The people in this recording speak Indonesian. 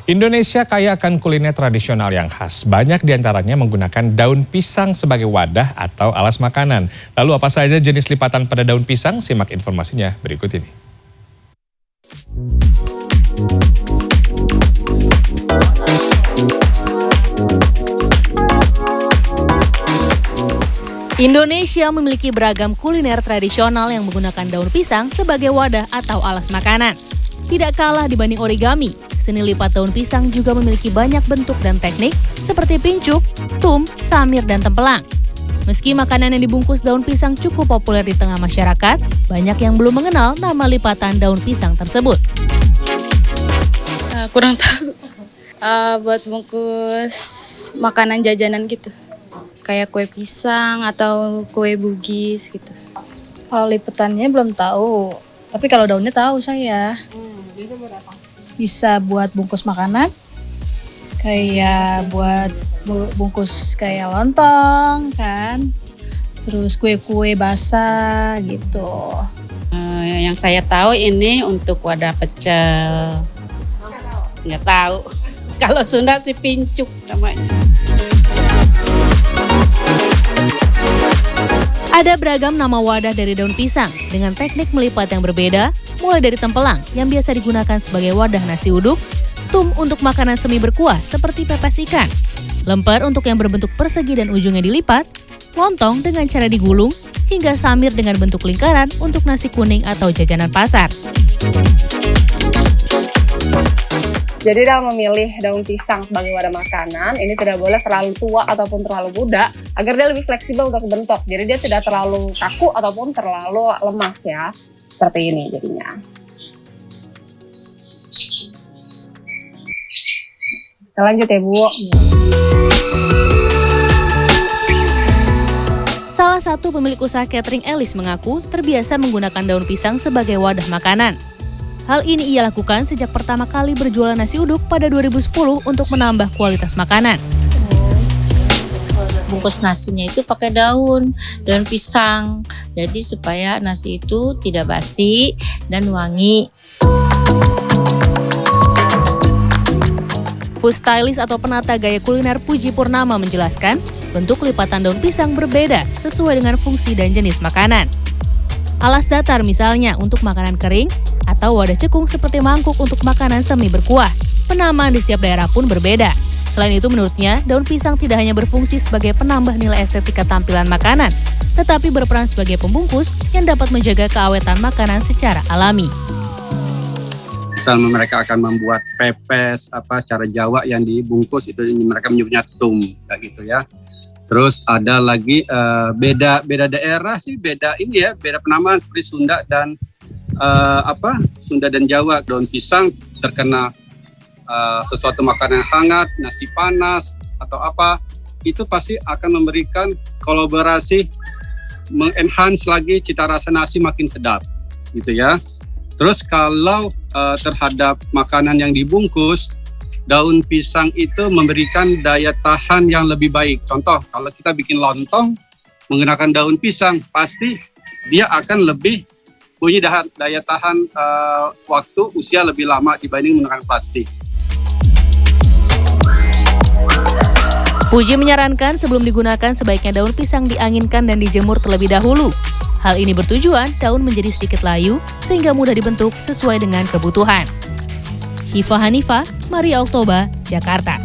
Indonesia kaya akan kuliner tradisional yang khas. Banyak diantaranya menggunakan daun pisang sebagai wadah atau alas makanan. Lalu apa saja jenis lipatan pada daun pisang? Simak informasinya berikut ini. Indonesia memiliki beragam kuliner tradisional yang menggunakan daun pisang sebagai wadah atau alas makanan. Tidak kalah dibanding origami, seni lipat daun pisang juga memiliki banyak bentuk dan teknik seperti pincuk, tum, samir, dan tempelang. Meski makanan yang dibungkus daun pisang cukup populer di tengah masyarakat, banyak yang belum mengenal nama lipatan daun pisang tersebut. Kurang tahu. Buat bungkus makanan jajanan gitu. Kayak kue pisang atau kue bugis gitu. Kalau lipetannya belum tahu, tapi kalau daunnya tahu saya. Bisa buat apa? Bisa buat bungkus makanan, kayak buat bungkus kayak lontong kan, terus kue-kue basah gitu. Yang saya tahu ini untuk wadah pecel. Nggak tahu. Kalau Sunda sih pincuk namanya. Ada beragam nama wadah dari daun pisang dengan teknik melipat yang berbeda, mulai dari tempelang yang biasa digunakan sebagai wadah nasi uduk, tum untuk makanan semi berkuah seperti pepes ikan, lemper untuk yang berbentuk persegi dan ujungnya dilipat, lontong dengan cara digulung, hingga samir dengan bentuk lingkaran untuk nasi kuning atau jajanan pasar. Jadi dalam memilih daun pisang sebagai wadah makanan, ini tidak boleh terlalu tua ataupun terlalu muda, agar dia lebih fleksibel untuk bentuk. Jadi dia tidak terlalu kaku ataupun terlalu lemas ya, seperti ini jadinya. Kita lanjut ya Bu. Salah satu pemilik usaha catering Elis mengaku terbiasa menggunakan daun pisang sebagai wadah makanan. Hal ini ia lakukan sejak pertama kali berjualan nasi uduk pada 2010 untuk menambah kualitas makanan. Bungkus nasinya itu pakai daun pisang. Jadi supaya nasi itu tidak basi dan wangi. Food stylist atau penata gaya kuliner Puji Purnama menjelaskan, bentuk lipatan daun pisang berbeda sesuai dengan fungsi dan jenis makanan. Alas datar misalnya untuk makanan kering, atau wadah cekung seperti mangkuk untuk makanan semi berkuah. Penamaan di setiap daerah pun berbeda. Selain itu menurutnya, daun pisang tidak hanya berfungsi sebagai penambah nilai estetika tampilan makanan, tetapi berperan sebagai pembungkus yang dapat menjaga keawetan makanan secara alami. Misalnya mereka akan membuat pepes, cara Jawa yang dibungkus itu mereka menyebutnya tum, kayak gitu ya. Terus ada lagi beda daerah sih, beda penamaan seperti Sunda dan Sunda dan Jawa. Daun pisang terkena sesuatu makanan hangat, nasi panas atau itu pasti akan memberikan kolaborasi, mengenhance lagi cita rasa nasi makin sedap, gitu ya. Terus kalau terhadap makanan yang dibungkus, daun pisang itu memberikan daya tahan yang lebih baik. Contoh, kalau kita bikin lontong menggunakan daun pisang, pasti dia akan lebih punya daya tahan waktu usia lebih lama dibanding menggunakan plastik. Puji menyarankan sebelum digunakan sebaiknya daun pisang dianginkan dan dijemur terlebih dahulu. Hal ini bertujuan daun menjadi sedikit layu sehingga mudah dibentuk sesuai dengan kebutuhan. Syifa Hanifah, Maria Oktober, Jakarta.